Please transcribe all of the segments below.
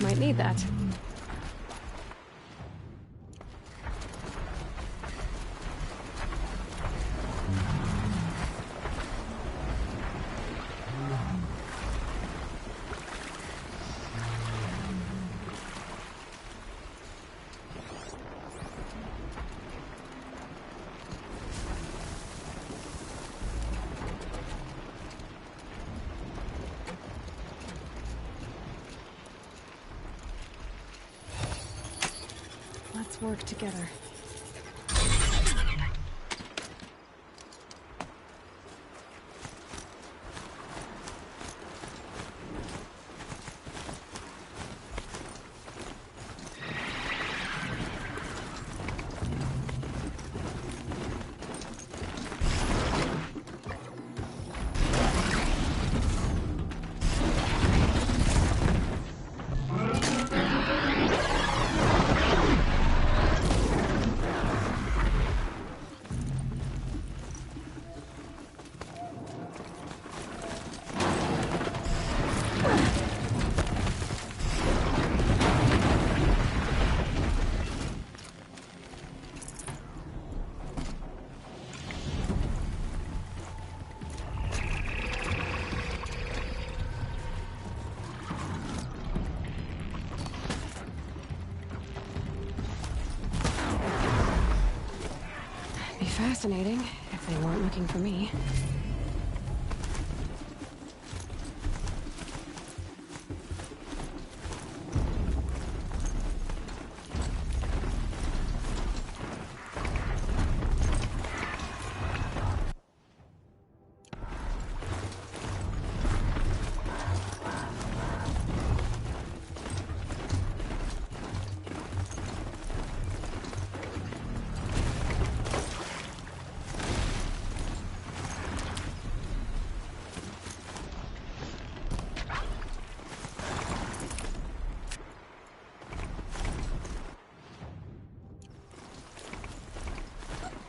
Might need that. Let's work together. Fascinating, if they weren't looking for me.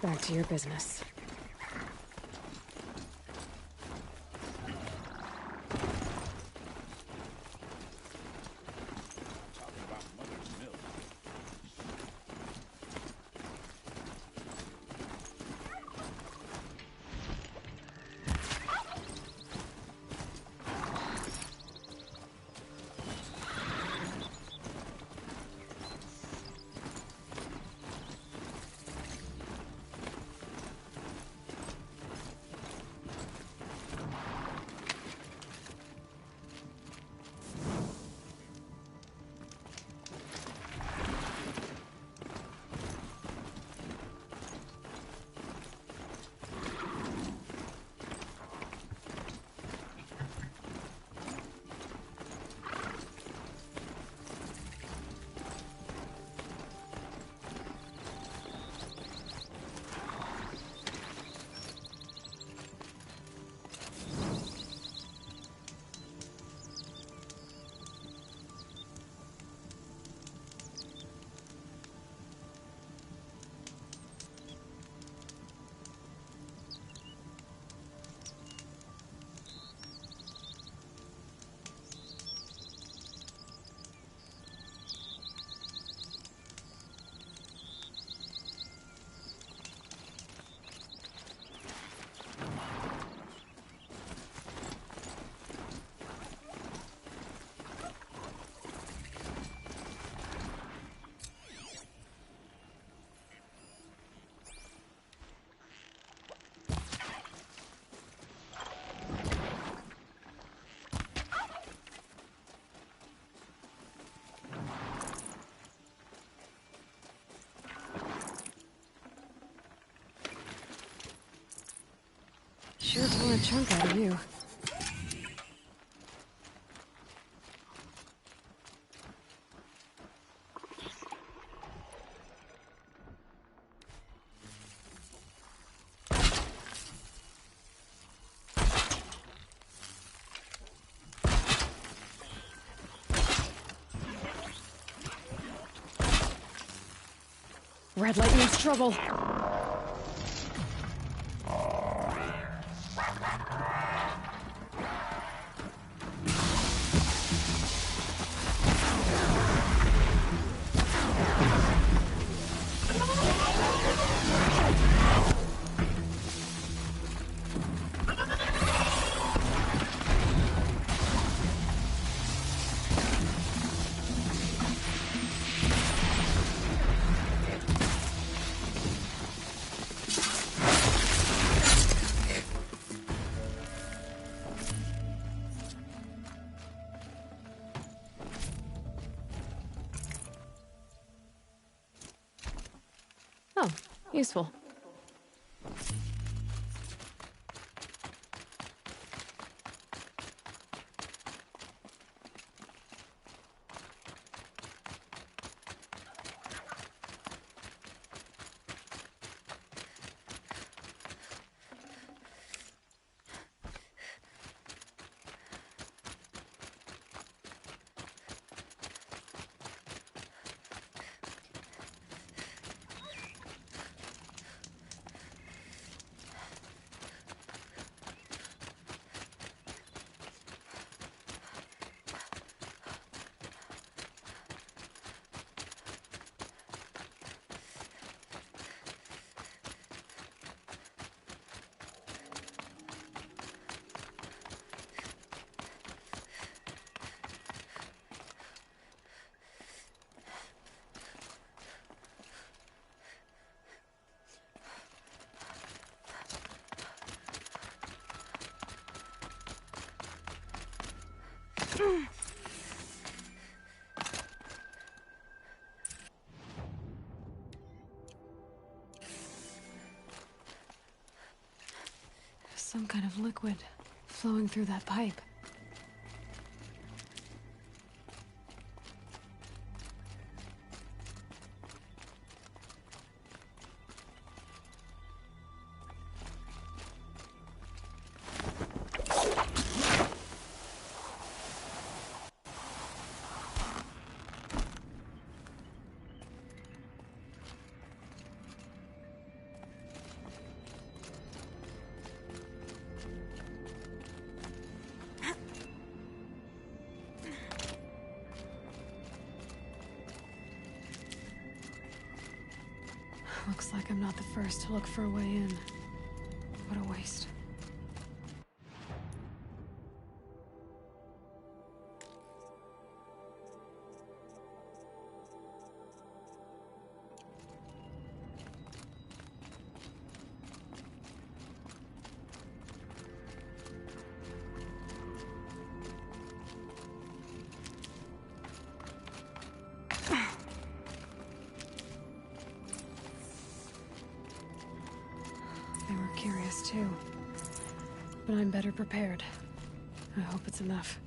Back to your business. Sure tore a chunk out of you. Red light means trouble. Useful. Some kind of liquid flowing through that pipe. Looks like I'm not the first to look for a way in. What a waste. They were curious too. But I'm better prepared. I hope it's enough.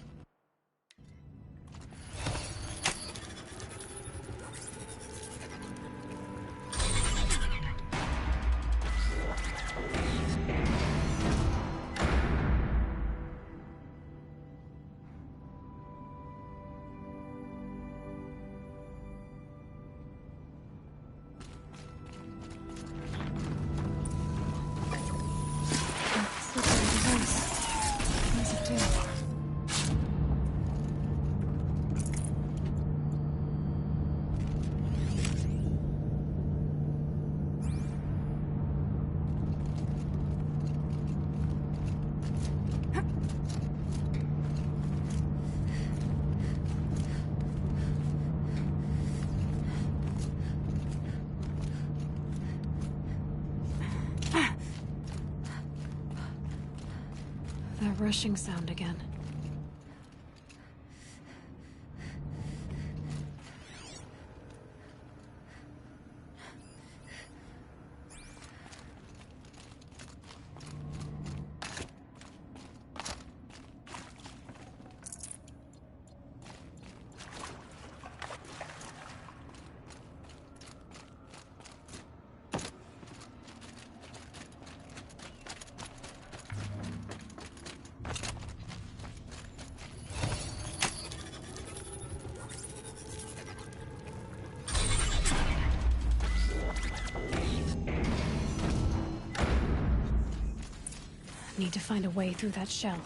That rushing sound again. Need to find a way through that shell.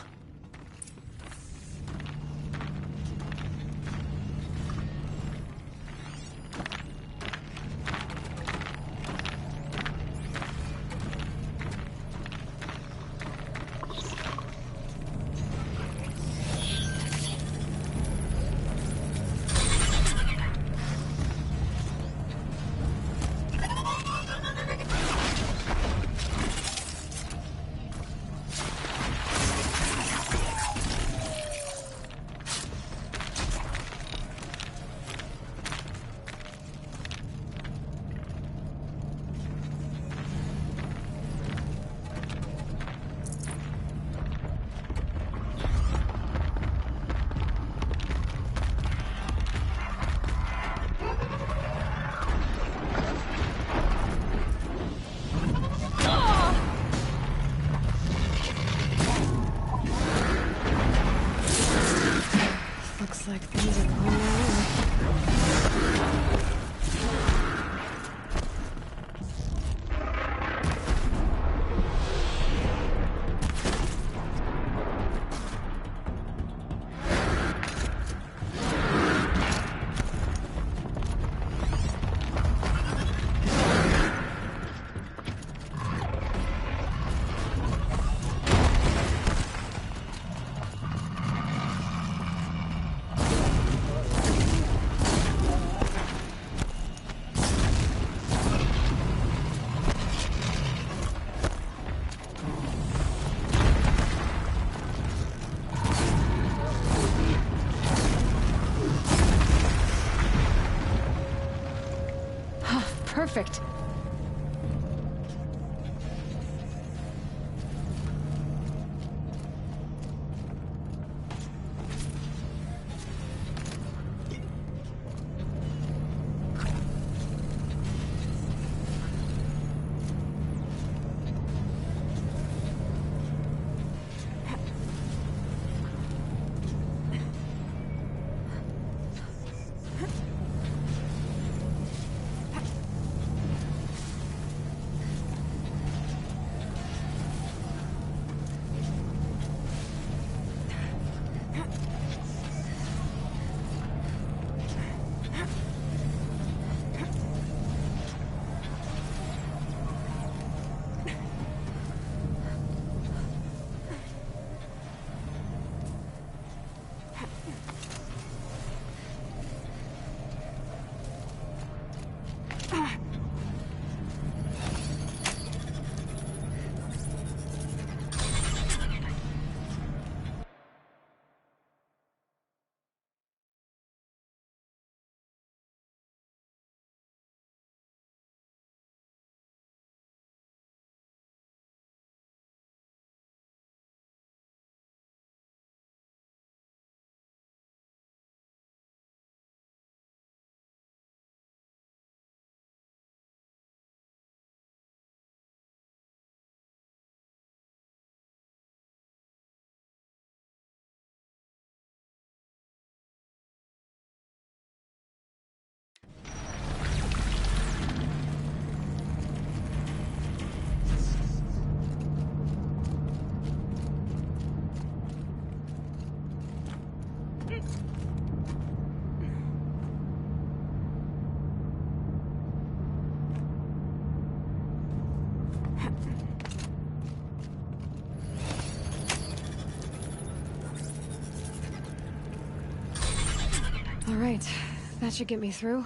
perfect. All right, that should get me through.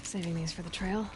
Saving these for the trail.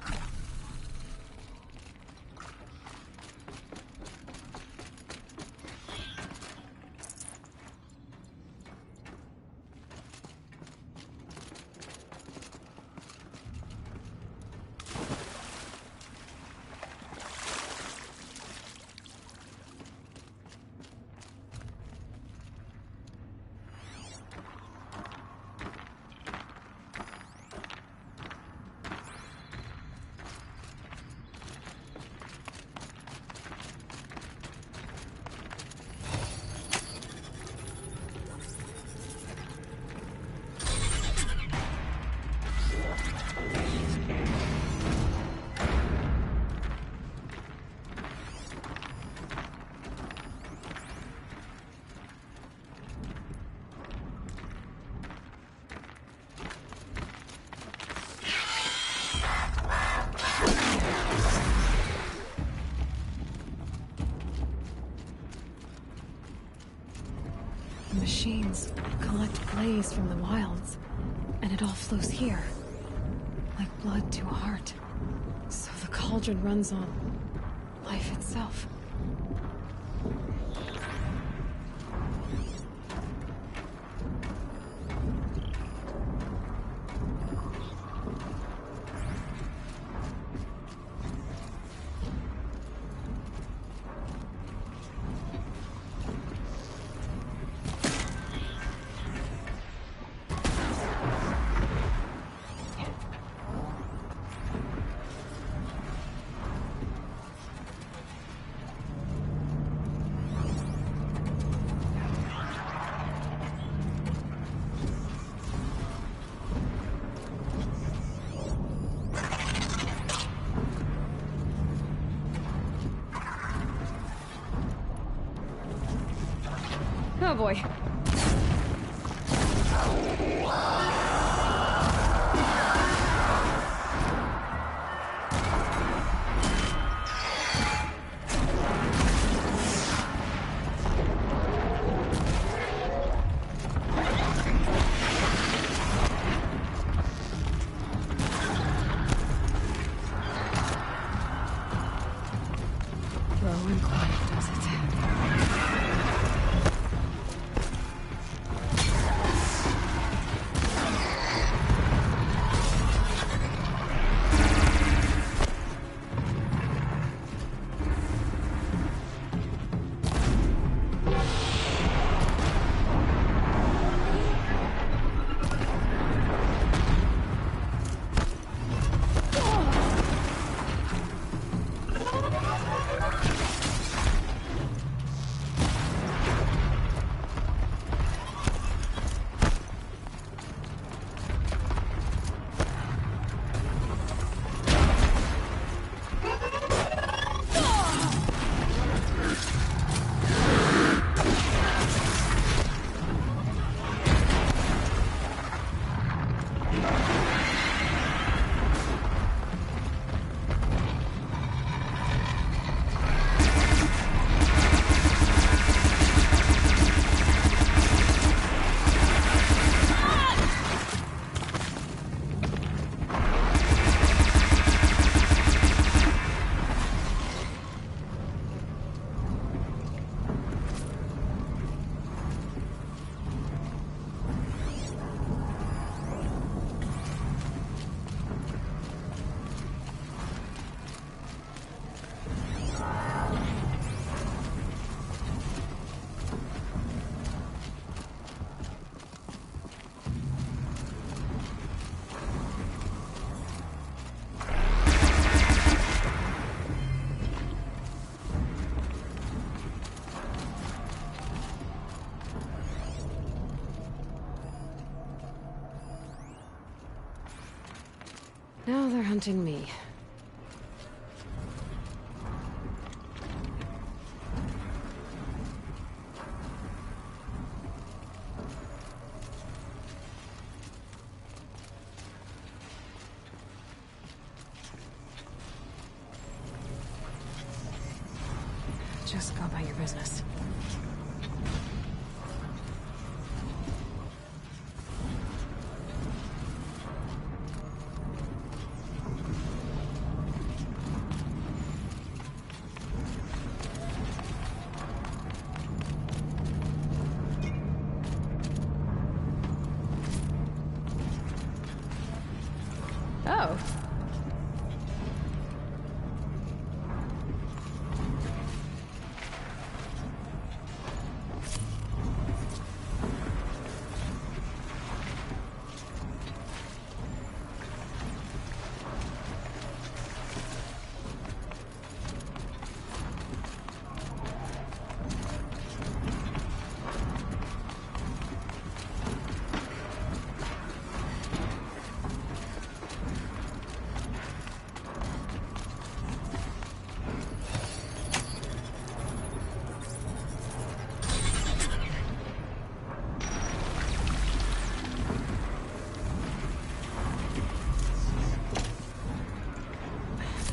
The machines collect blaze from the wilds, and it all flows here, like blood to a heart. So the cauldron runs on life itself. Oh boy. Slow and quiet does it. Now they're hunting me. Just go about your business. Oh.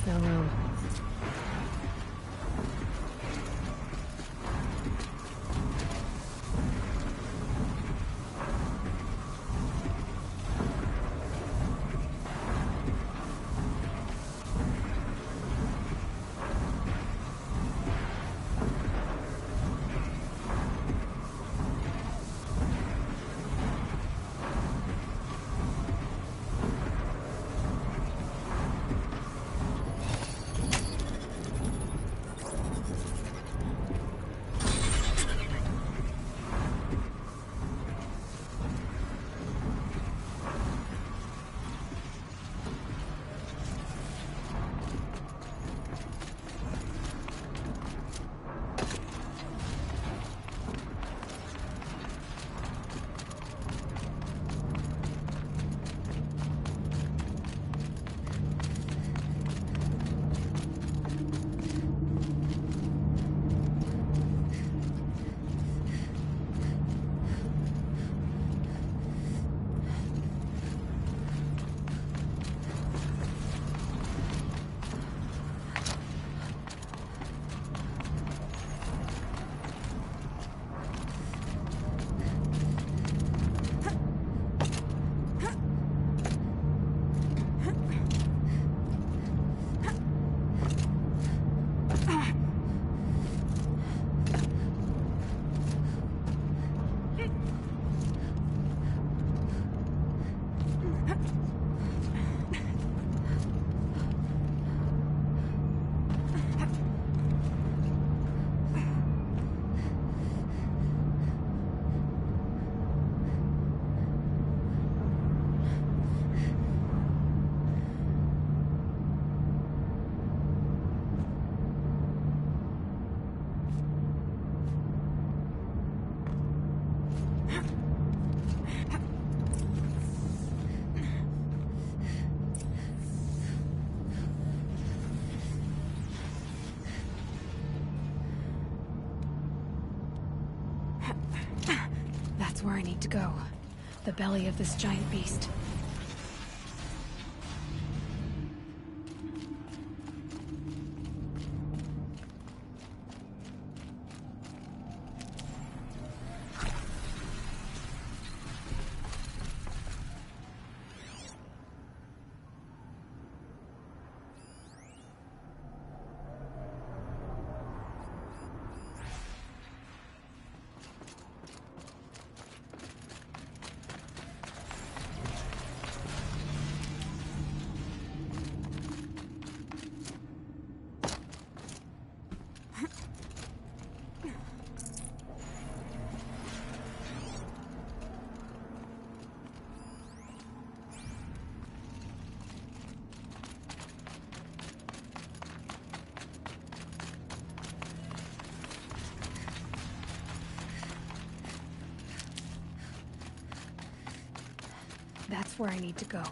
No room. That's where I need to go. The belly of this giant beast. That's where I need to go.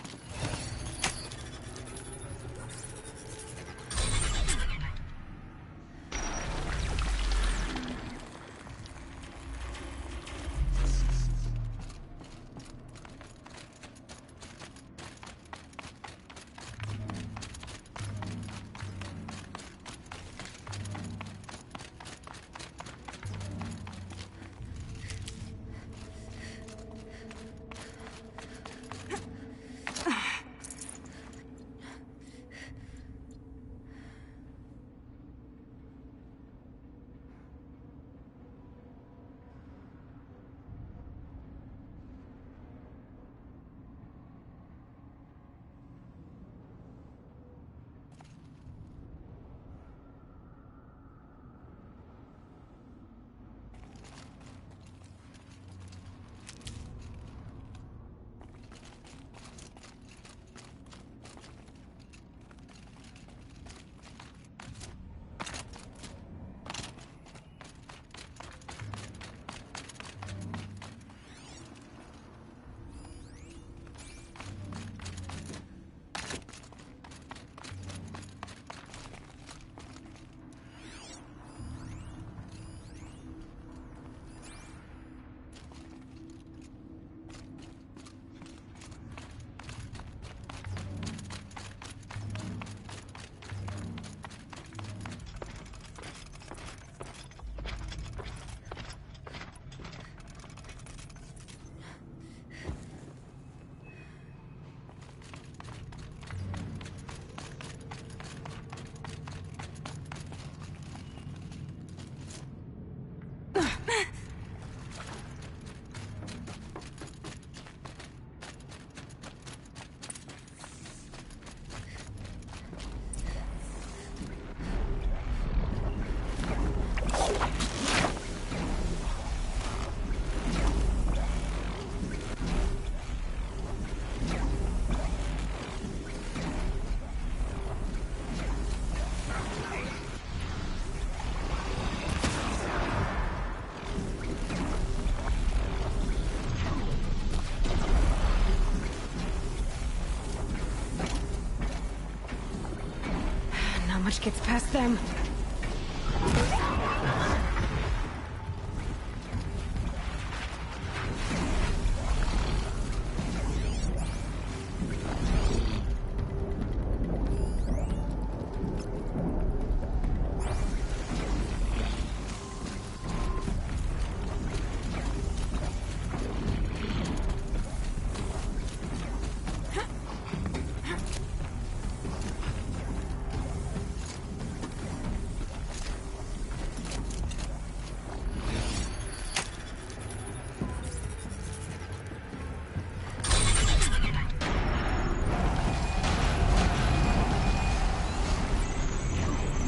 much gets past them.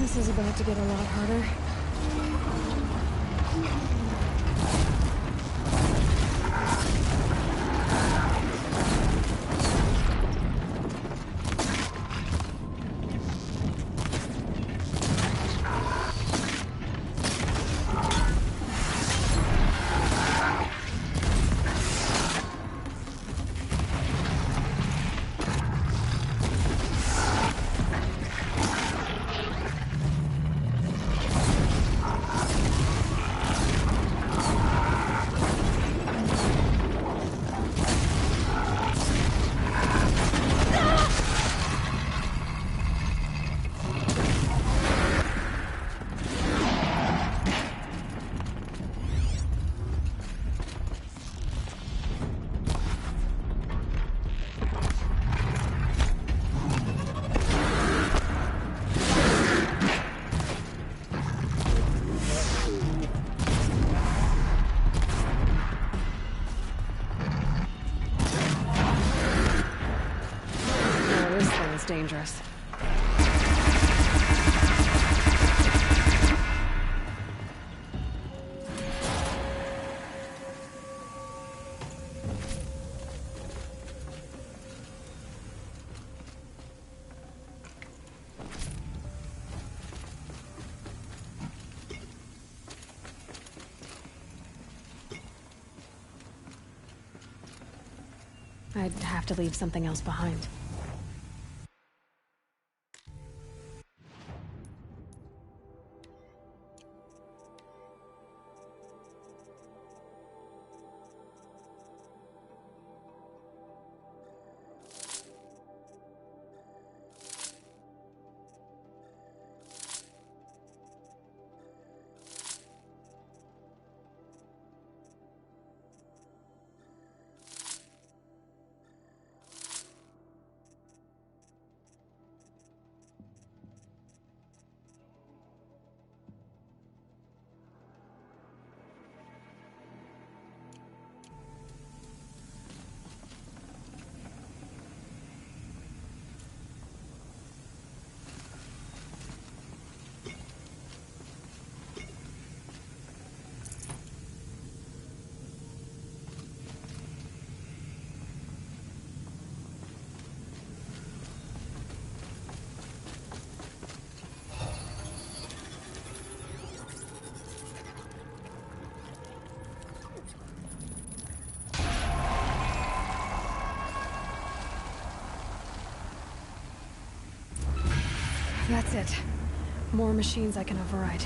This is about to get a lot harder. Dangerous. I'd have to leave something else behind. That's it. More machines I can override.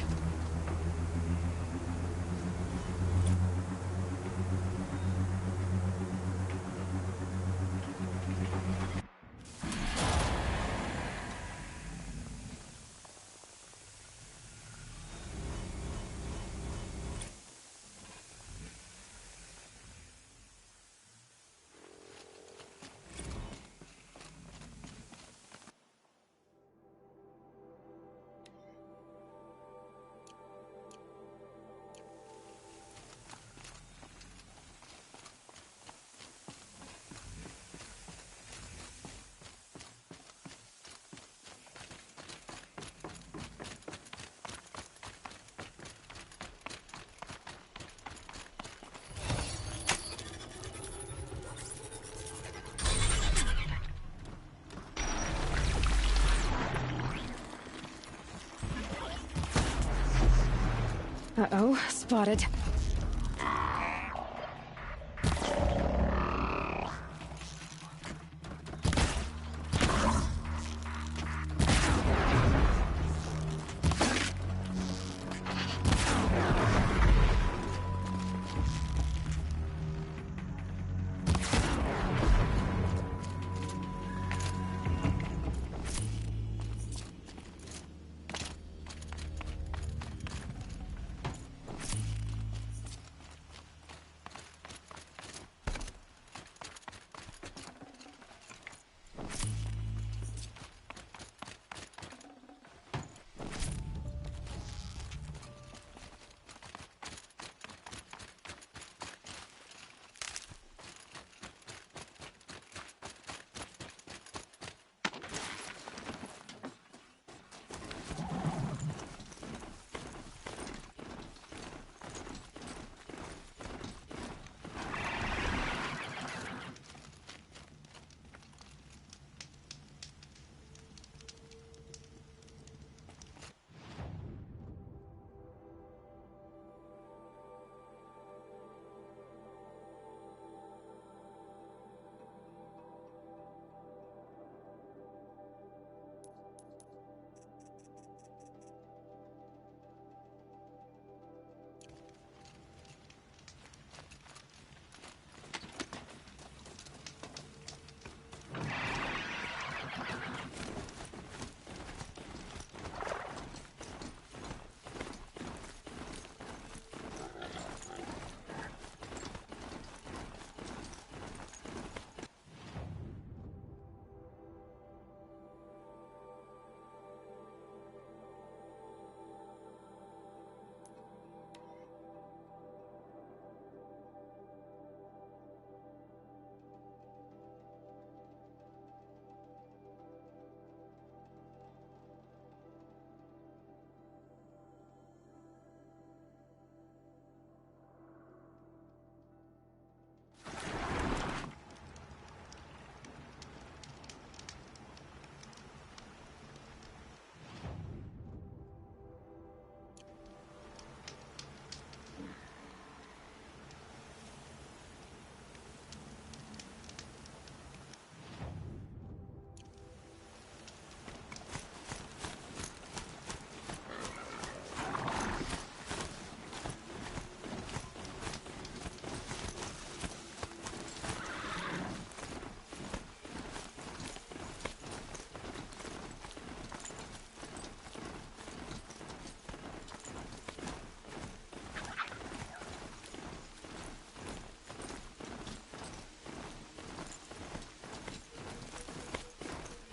Uh-oh, spotted.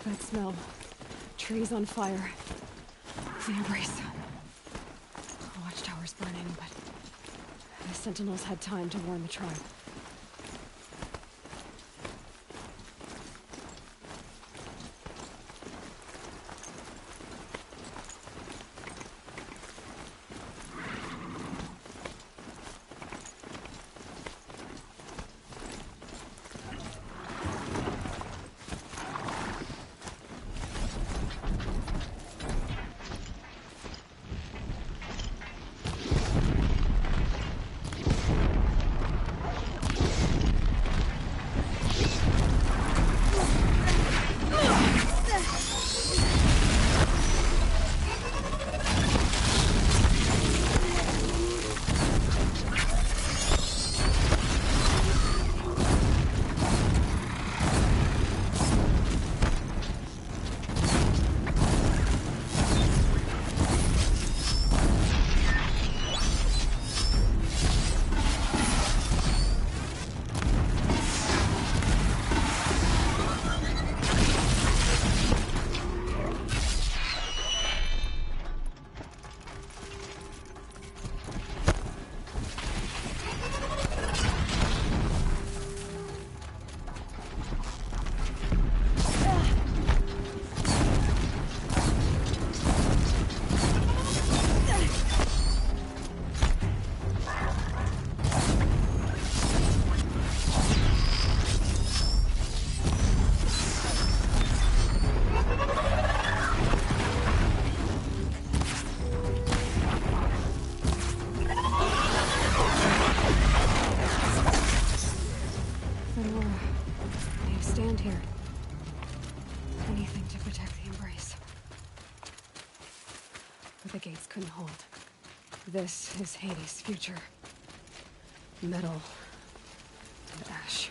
That smell. Trees on fire. The embrace. The watchtower's burning, but the sentinels had time to warn the tribe. Here. Anything to protect the embrace. But the gates couldn't hold. This is Hades' future. Metal and ash.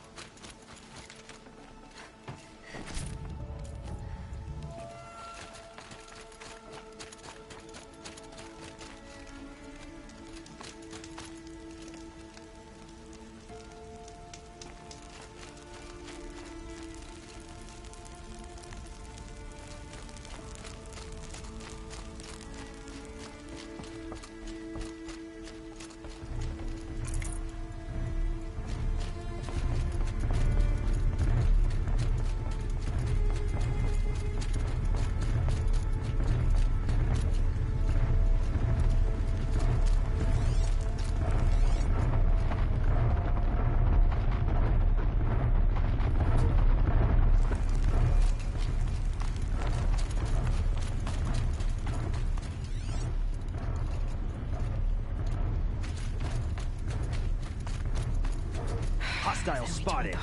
Hostile spotted.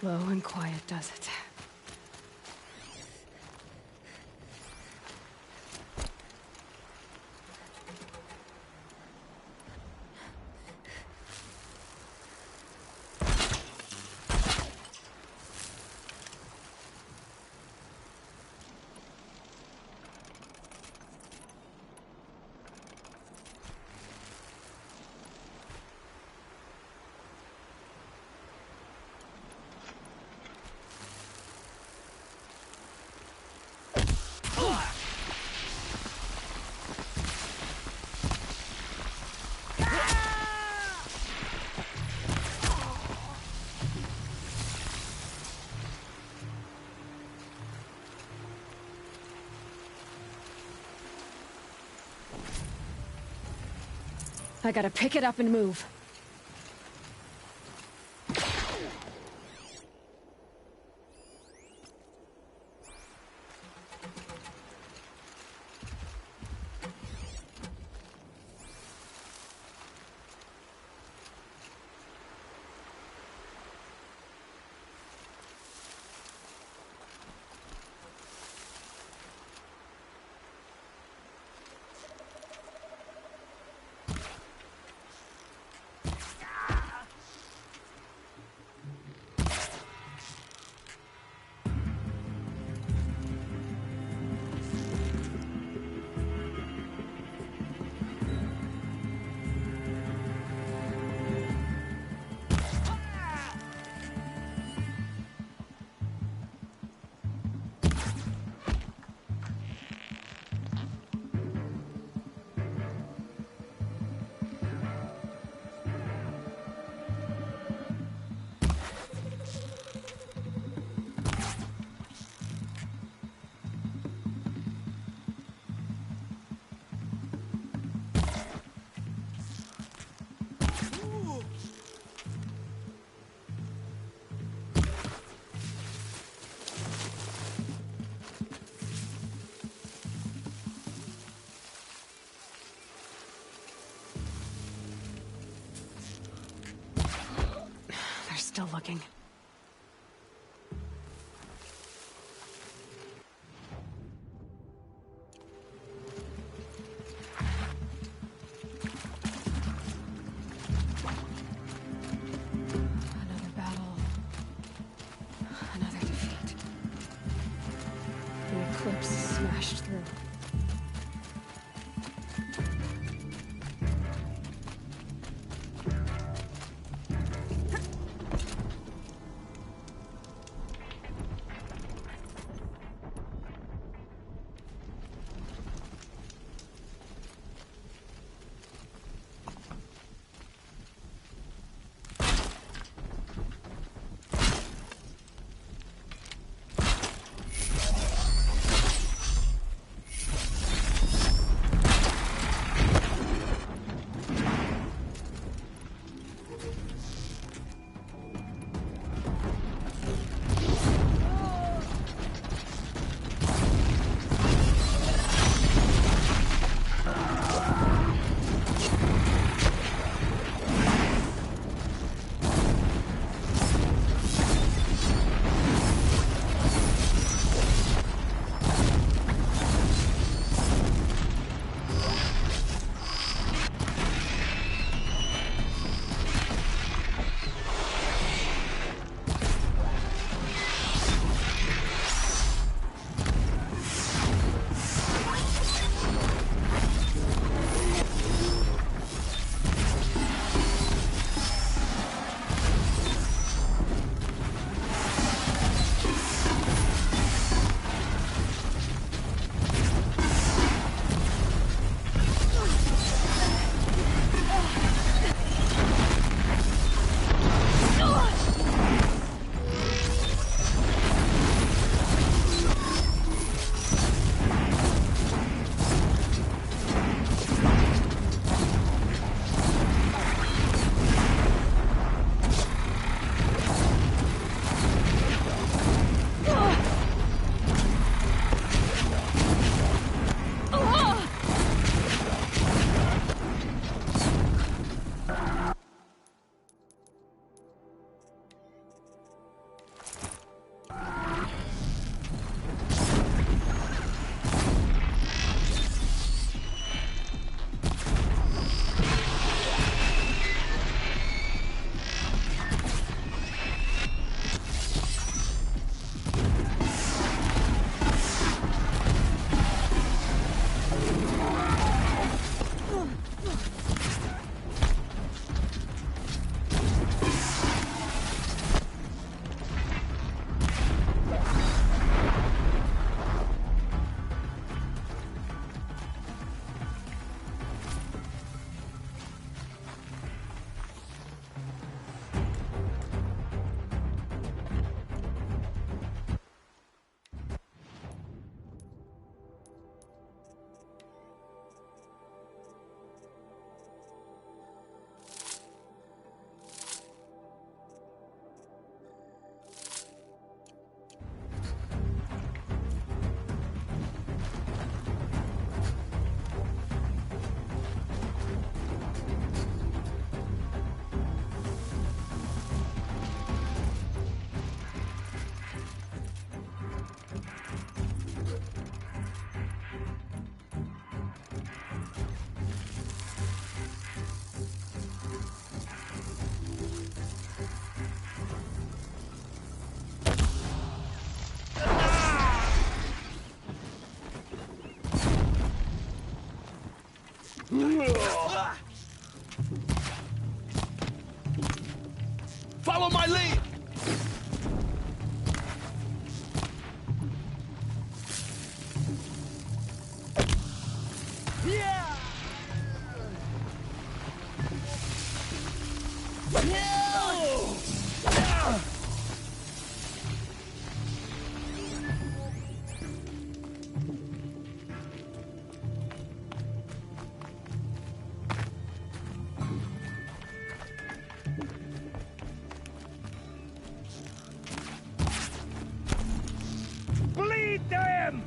Slow and quiet does it. I gotta pick it up and move. They're still looking. Another battle. Another defeat. The eclipse smashed through. Follow my lead! Bleed them!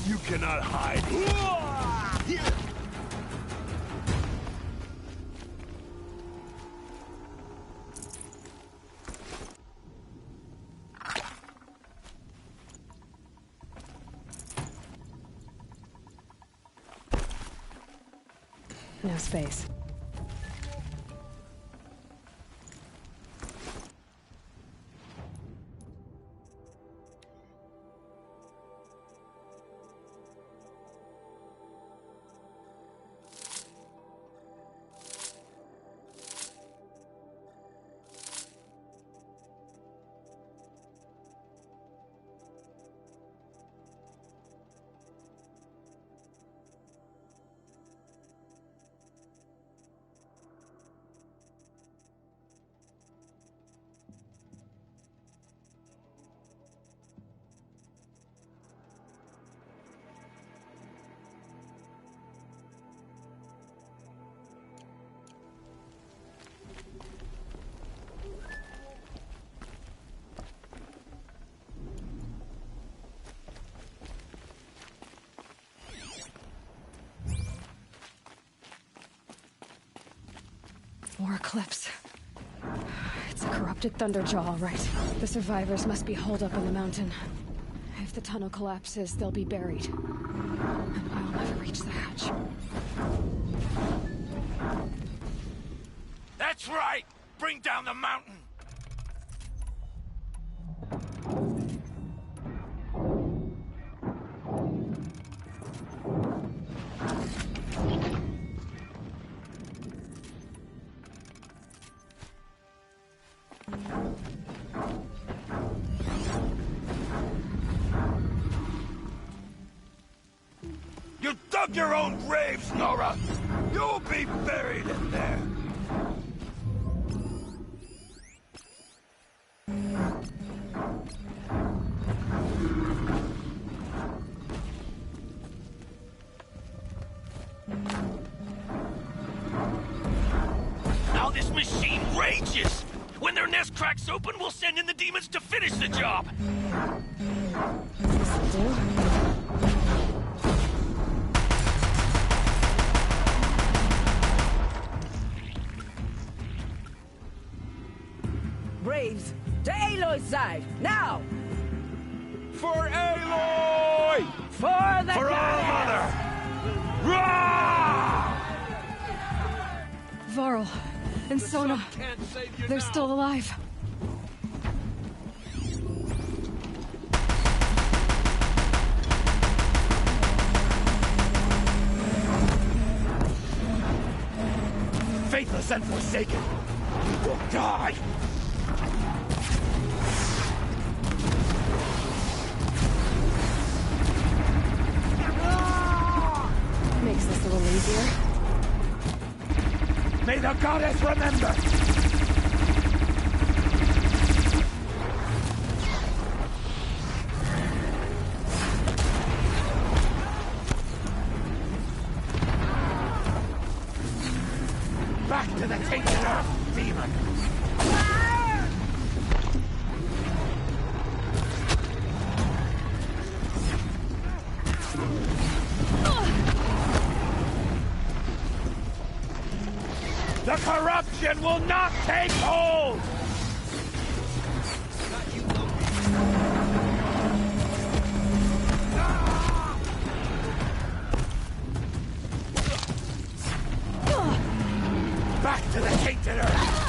You cannot hide. No space. More Eclipse. It's a corrupted Thunderjaw, all right. The survivors must be holed up in the mountain. If the tunnel collapses, they'll be buried. And I'll never reach the hatch. That's right! Bring down the mountain! dug your own graves, Nora! You'll be buried in there! Now this machine rages! When their nest cracks open, we'll send in the demons to finish the job! This'll do. Braves, to Aloy's side, now! For Aloy! For the For All goddess! Mother! Rah! Varl and Sona, Can't save you they're now. still alive. Faithless and forsaken, you will die! Makes this a little easier. May the goddess remember! Back to the tainted earth, demon! The corruption will not take hold! Back to the tainted earth!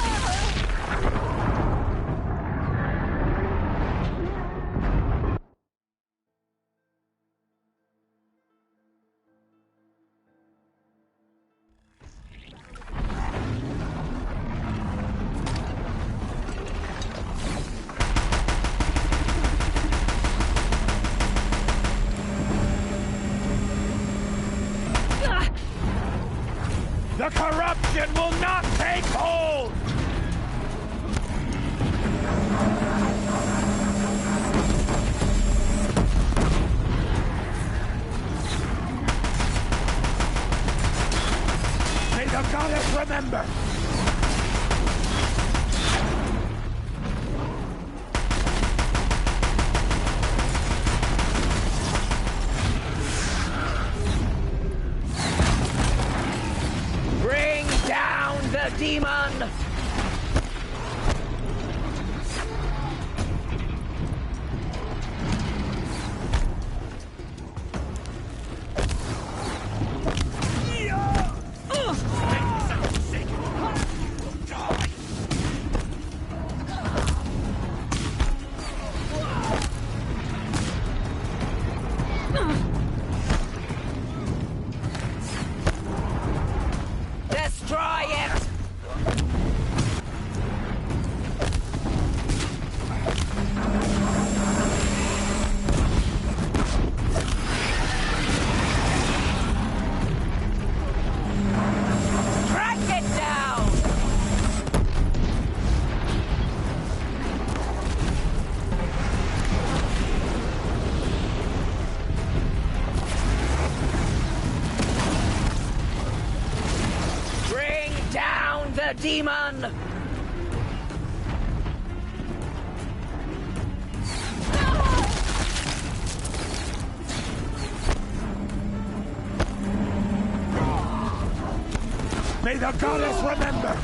The corruption will not take hold! May the goddess remember! Bring down the demon! Destroy it! Track it down! Bring down the demon! May the goddess remember!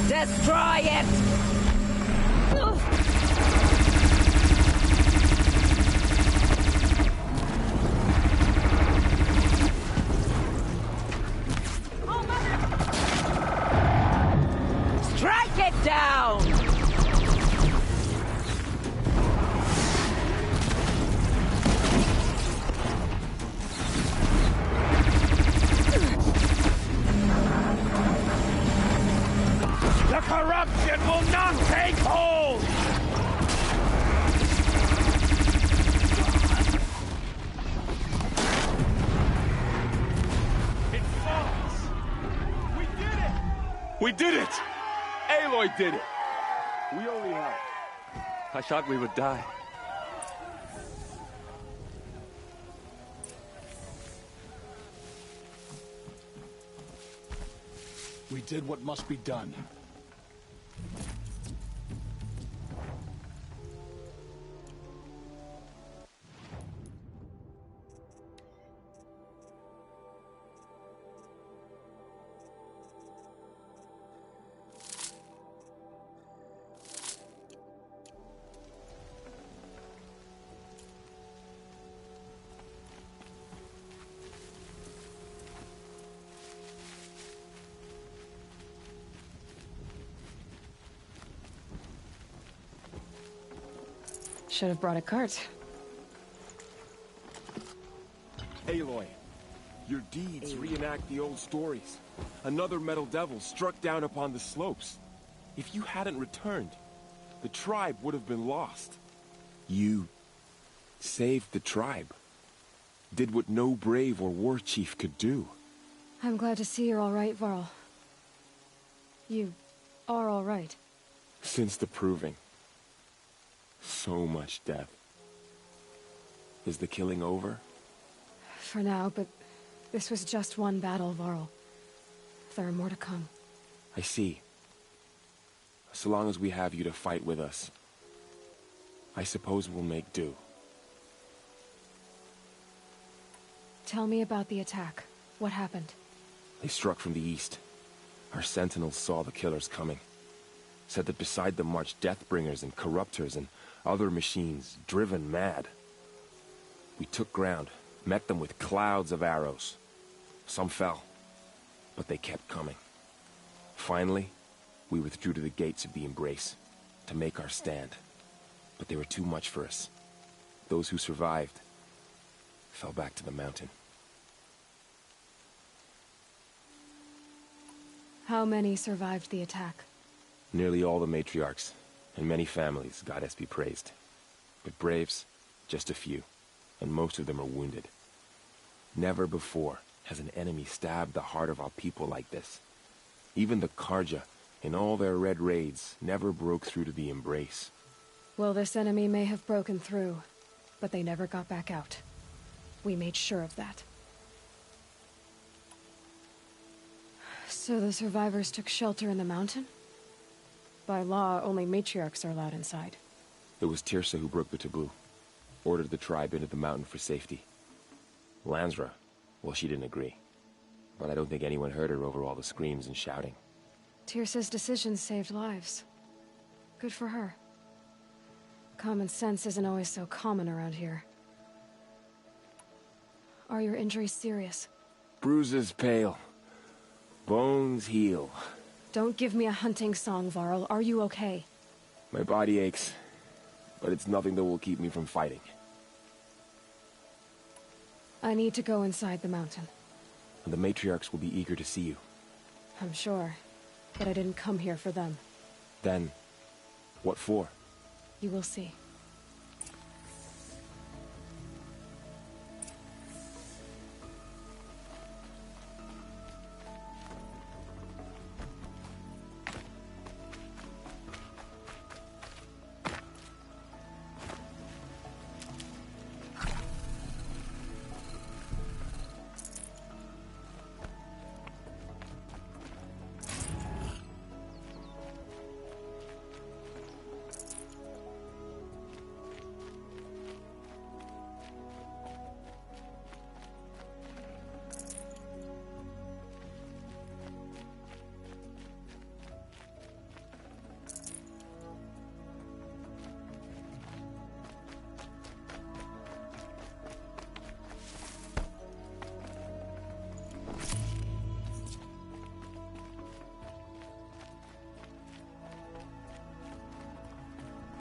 Destroy it! Strike it down! We did it! Aloy did it! We only helped. I thought we would die. We did what must be done. Should have brought a cart. Aloy, your deeds reenact the old stories. Another Metal Devil struck down upon the slopes. If you hadn't returned, the tribe would have been lost. You saved the tribe. Did what no brave or war chief could do. I'm glad to see you're all right, Varl. You are all right. Since the Proving. So much death. Is the killing over? For now, but this was just one battle, Varl. There are more to come. I see. So long as we have you to fight with us, I suppose we'll make do. Tell me about the attack. What happened? They struck from the east. Our sentinels saw the killers coming. Said that beside them marched Deathbringers and Corruptors and other machines, driven mad. We took ground, met them with clouds of arrows. Some fell, but they kept coming. Finally, we withdrew to the gates of the Embrace, to make our stand. But they were too much for us. Those who survived fell back to the mountain. How many survived the attack? Nearly all the matriarchs, and many families, goddess be praised. But braves, just a few, and most of them are wounded. Never before has an enemy stabbed the heart of our people like this. Even the Carja, in all their red raids, never broke through to the Embrace. Well, this enemy may have broken through, but they never got back out. We made sure of that. So the survivors took shelter in the mountain? By law, only matriarchs are allowed inside. It was Teersa who broke the taboo. Ordered the tribe into the mountain for safety. Lansra, well, she didn't agree. But I don't think anyone heard her over all the screams and shouting. Teersa's decision saved lives. Good for her. Common sense isn't always so common around here. Are your injuries serious? Bruises pale. Bones heal. Don't give me a hunting song, Varl. Are you okay? My body aches, but it's nothing that will keep me from fighting. I need to go inside the mountain. And the matriarchs will be eager to see you. I'm sure, but I didn't come here for them. Then, what for? You will see.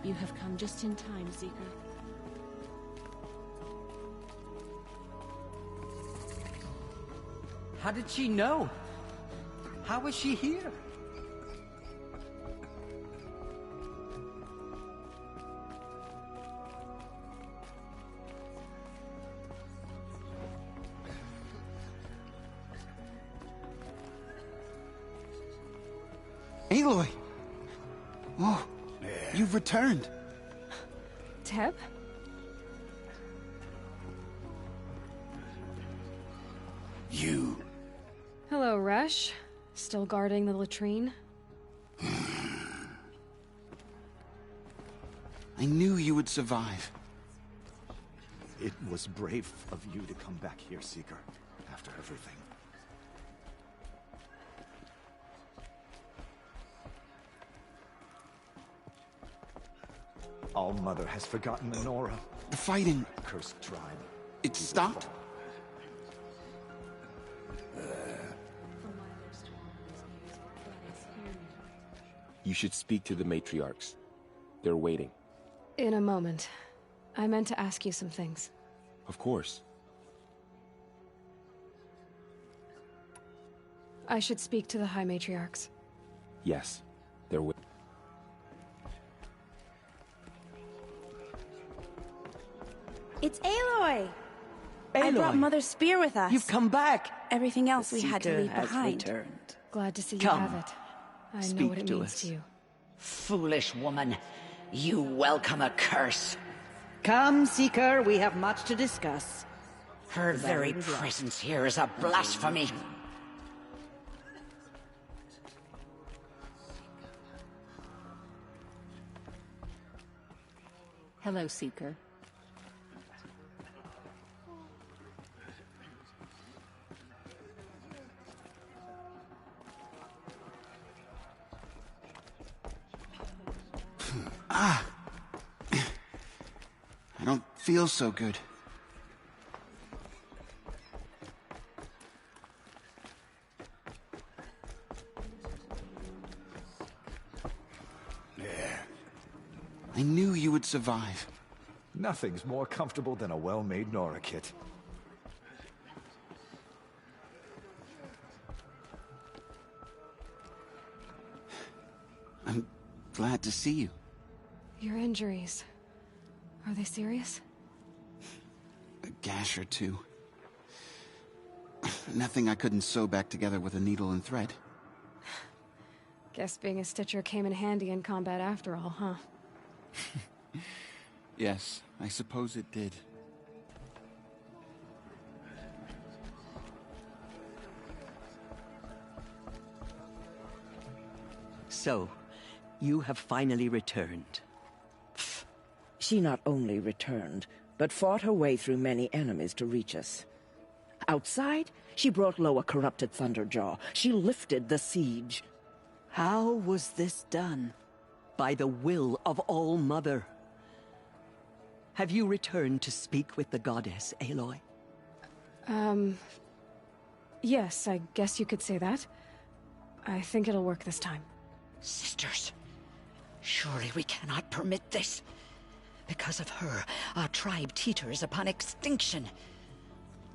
You have come just in time, Seeker. How did she know? How is she here? Aloy! Oh, you've returned. Teb? You. Hello, Resh. Still guarding the latrine? I knew you would survive. It was brave of you to come back here, Seeker, after everything. All-Mother has forgotten Nora. The fighting, Cursed tribe. it stopped? You should speak to the matriarchs. They're waiting. In a moment. I meant to ask you some things. Of course. I should speak to the High Matriarchs. Yes, they're waiting. It's Aloy! I brought Mother's spear with us. You've come back! Everything else we had to Seeker leave has behind. returned. Glad to see you Come. have it. I know Speak what it to means us. to you. Foolish woman, you welcome a curse. Come, Seeker, we have much to discuss. Her very presence here is a blasphemy. Hello, Seeker. I don't feel so good. I knew you would survive. Nothing's more comfortable than a well-made Nora kit. I'm glad to see you. Your injuries. Are they serious? A gash or two. Nothing I couldn't sew back together with a needle and thread. Guess being a Stitcher came in handy in combat after all, huh? Yes, I suppose it did. So, you have finally returned. She not only returned, but fought her way through many enemies to reach us. Outside, she brought low a corrupted Thunderjaw. She lifted the siege. How was this done? By the will of All-Mother. Have you returned to speak with the goddess, Aloy? Yes, I guess you could say that. I think it'll work this time. Sisters, surely we cannot permit this. Because of her, our tribe teeters upon extinction.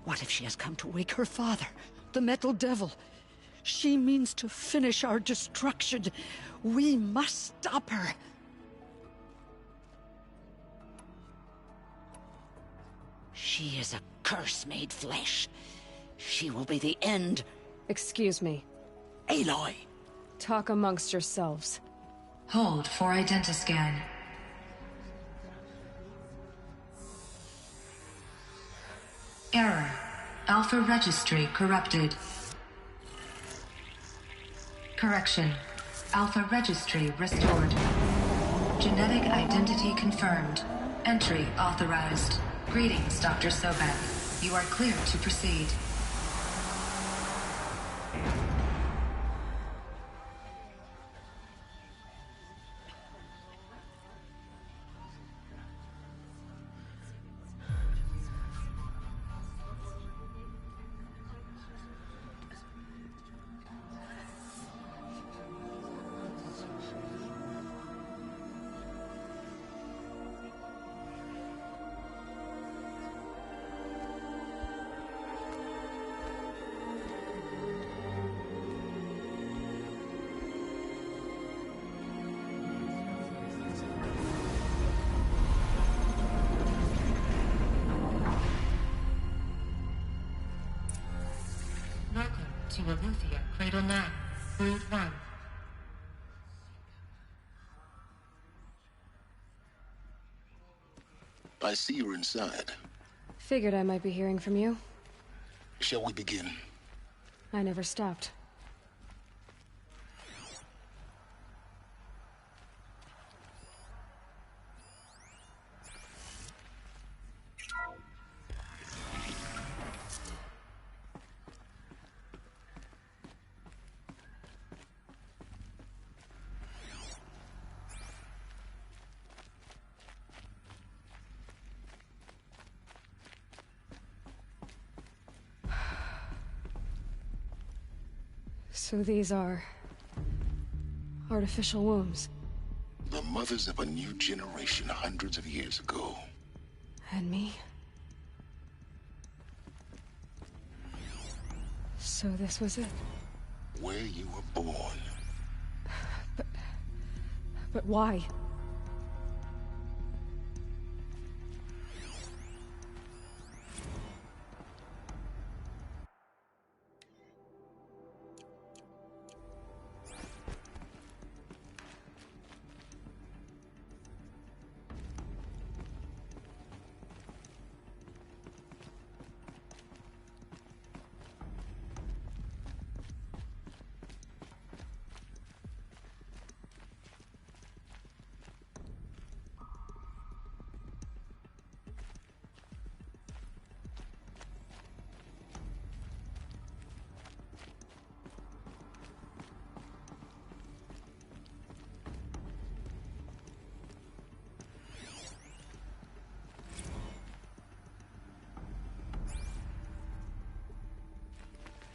What if she has come to wake her father, the Metal Devil? She means to finish our destruction. We must stop her. She is a curse made flesh. She will be the end. Excuse me. Aloy! Talk amongst yourselves. Hold for identiscan. Error. Alpha registry corrupted. Correction. Alpha registry restored. Genetic identity confirmed. Entry authorized. Greetings, Dr. Sobek. You are clear to proceed. Welcome to Aletheia Cradle 9, Brood 1. I see you're inside. Figured I might be hearing from you. Shall we begin? I never stopped. So these are artificial wombs. The mothers of a new generation hundreds of years ago. And me? So this was it? Where you were born. But why?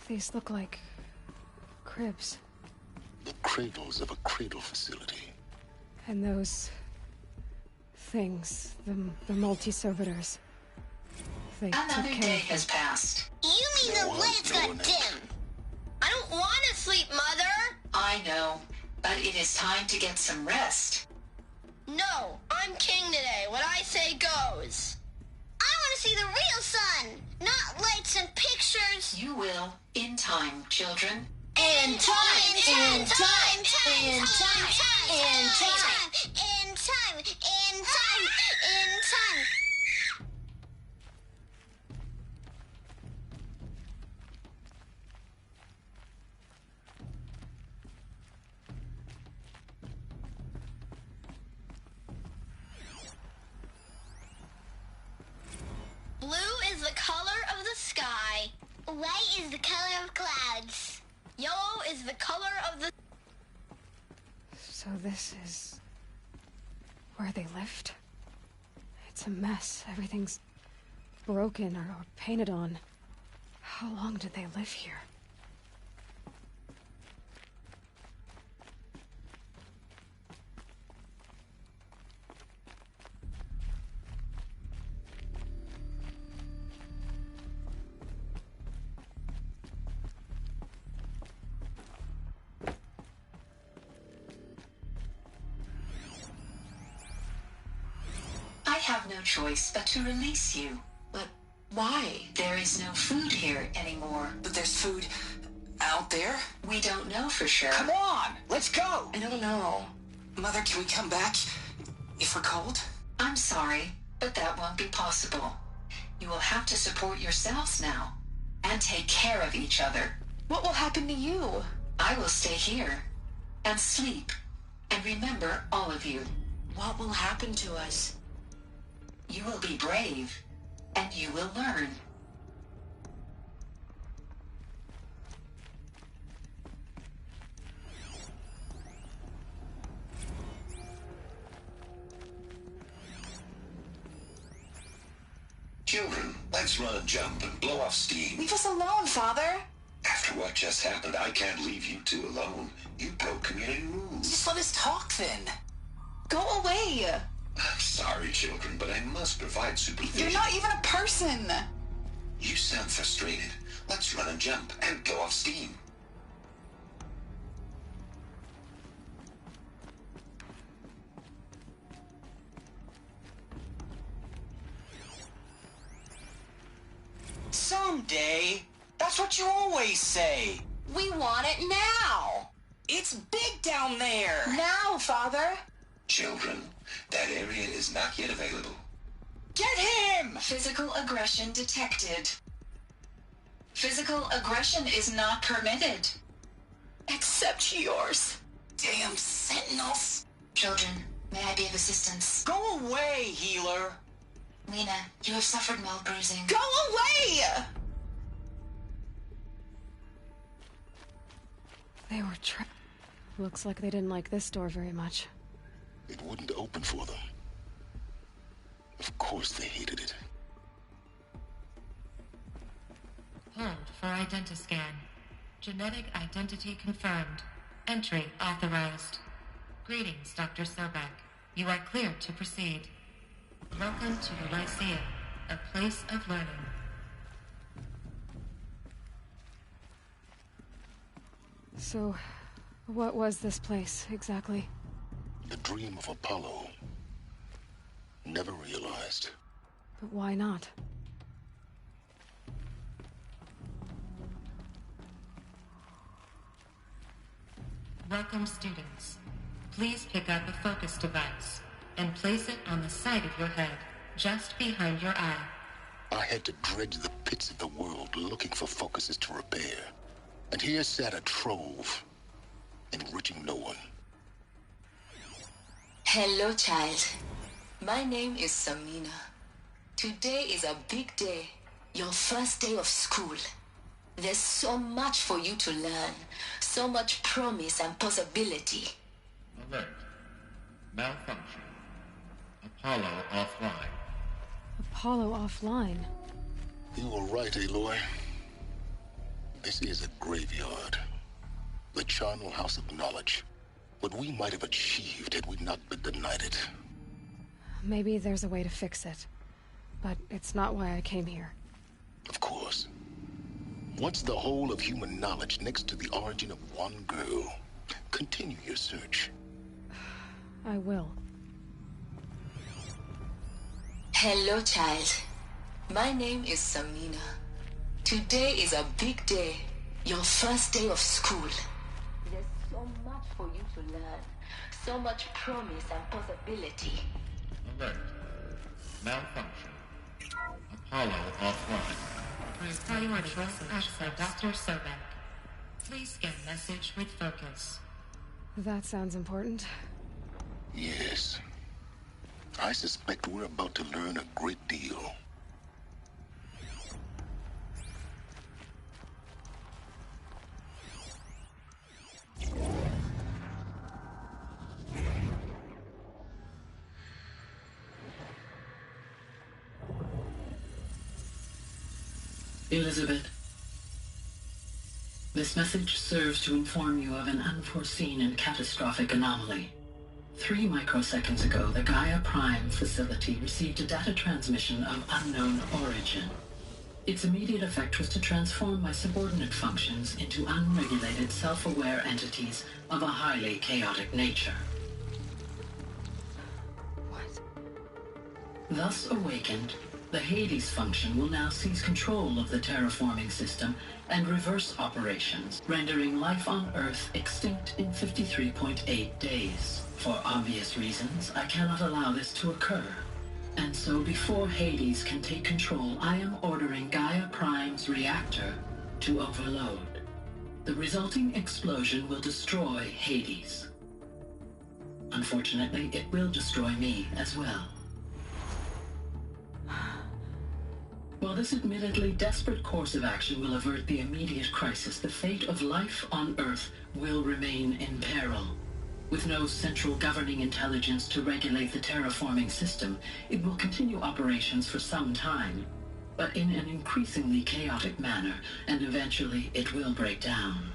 These look like cribs. The cradles of a cradle facility. And those things, the multi-servitors. They Another took care day of has passed. You mean the lights got dim? I don't want to sleep, Mother! I know, but it is time to get some rest. No, I'm king today. What I say goes. I want to see the real sun, not lights and pictures. You will, in time, children. In time, in time, in time, in time, in time, in time, in time. Blue is the color of the sky. White is the color of clouds. Yellow is the color of the... So this is where they lived? It's a mess. Everything's broken or painted on. How long did they live here? I have no choice but to release you. But why? There is no food here anymore. But there's food out there? We don't know for sure. Come on, let's go! I don't know. Mother, can we come back if we're cold? I'm sorry, but that won't be possible. You will have to support yourselves now, and take care of each other. What will happen to you? I will stay here, and sleep, and remember all of you. What will happen to us? You will be brave, and you will learn. Children, let's run and jump and blow off steam. Leave us alone, Father. After what just happened, I can't leave you two alone. You broke community rules. Just let us talk then. Go away. I'm sorry, children, but I must provide supervision. You're not even a person. You sound frustrated. Let's run and jump and blow off steam. Someday. That's what you always say. We want it now. It's big down there. Now, Father. Children, that area is not yet available. Get him! Physical aggression detected. Physical aggression is not permitted. Except yours. Damn sentinels. Children, may I be of assistance? Go away, healer. Lena, you have suffered mild bruising. Go away! They were trapped. Looks like they didn't like this door very much. It wouldn't open for them. Of course they hated it. Hold for identiscan. Genetic identity confirmed. Entry authorized. Greetings, Dr. Sobek. You are cleared to proceed. Welcome to the Lyceum, a place of learning. So, what was this place, exactly? The dream of Apollo. Never realized. But why not? Welcome, students. Please pick up a focus device and place it on the side of your head, just behind your eye. I had to dredge the pits of the world looking for focuses to repair. And here sat a trove, enriching no one. Hello, child. My name is Samina. Today is a big day. Your first day of school. There's so much for you to learn. So much promise and possibility. Alert. Malfunction. Apollo offline. Apollo offline? You were right, Aloy. This is a graveyard. The charnel house of knowledge. What we might have achieved had we not been denied it. Maybe there's a way to fix it. But it's not why I came here. Of course. Once the whole of human knowledge next to the origin of one girl, continue your search. I will. Hello, child. My name is Samina. Today is a big day. Your first day of school. There's so much for you to learn. So much promise and possibility. Alert. Malfunction. Apollo offline. Priority message for Dr. Sobek. Please scan message with focus. That sounds important. Yes. I suspect we're about to learn a great deal. Elizabeth, this message serves to inform you of an unforeseen and catastrophic anomaly. 3 microseconds ago, the Gaia Prime facility received a data transmission of unknown origin. Its immediate effect was to transform my subordinate functions into unregulated, self-aware entities of a highly chaotic nature. What? Thus awakened, the Hades function will now seize control of the terraforming system and reverse operations, rendering life on Earth extinct in 53.8 days. For obvious reasons, I cannot allow this to occur. And so before Hades can take control, I am ordering Gaia Prime's reactor to overload. The resulting explosion will destroy Hades. Unfortunately, it will destroy me as well. While this admittedly desperate course of action will avert the immediate crisis, the fate of life on Earth will remain in peril. With no central governing intelligence to regulate the terraforming system, it will continue operations for some time, but in an increasingly chaotic manner, and eventually it will break down.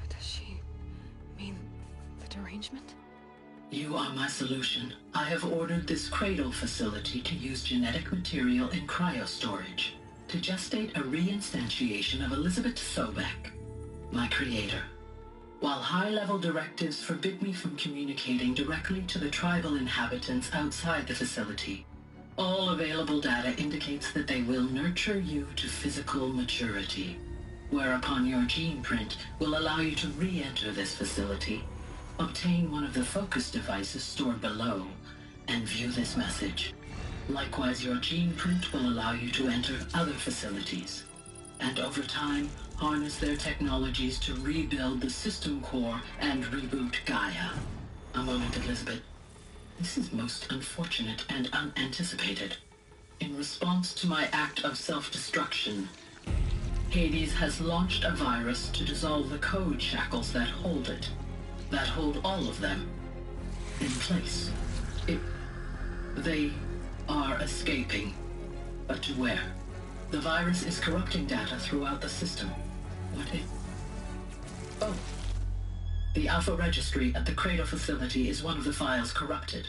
Does she mean the derangement? You are my solution. I have ordered this cradle facility to use genetic material in cryostorage to gestate a reinstantiation of Elizabeth Sobek, my creator. While high-level directives forbid me from communicating directly to the tribal inhabitants outside the facility, all available data indicates that they will nurture you to physical maturity, whereupon your gene print will allow you to re-enter this facility, obtain one of the focus devices stored below, and view this message. Likewise, your gene print will allow you to enter other facilities, and over time, harness their technologies to rebuild the system core and reboot Gaia. A moment, Elizabeth. This is most unfortunate and unanticipated. In response to my act of self-destruction, Hades has launched a virus to dissolve the code shackles that hold it, that hold all of them in place. They are escaping, but to where? The virus is corrupting data throughout the system. What if... Oh. The Alpha Registry at the Cradle facility is one of the files corrupted.